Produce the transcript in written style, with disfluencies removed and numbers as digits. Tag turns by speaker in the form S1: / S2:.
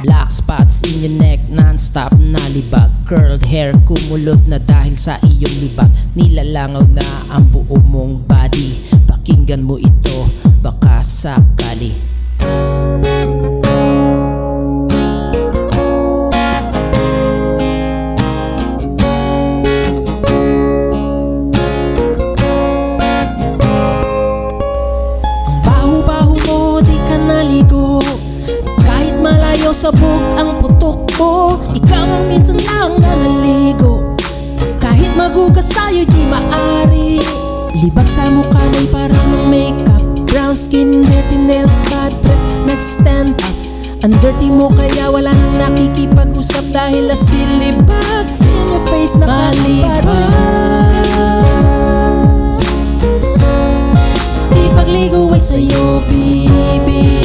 S1: Black spots in your neck, non-stop na libag. Curled hair, kumulot na dahil sa iyong libag. Nilalangaw na ang buo mong body. Pakinggan mo ito, baka sakali. Ang baho-baho mo, di ka naligo. Kahit malayo sabog ang putok mo, ikaw ang minsan lang na naligo. Kahit magugas sa'yo di maari. Libag sa mukha mo'y parang ng makeup. Brown skin, dirty nails, bad breath, nag-stand up. Ang dirty mo kaya wala nang nakikipag-usap dahil nasilibag in your face na malibag. Di pagligo ay sa'yo bibintang.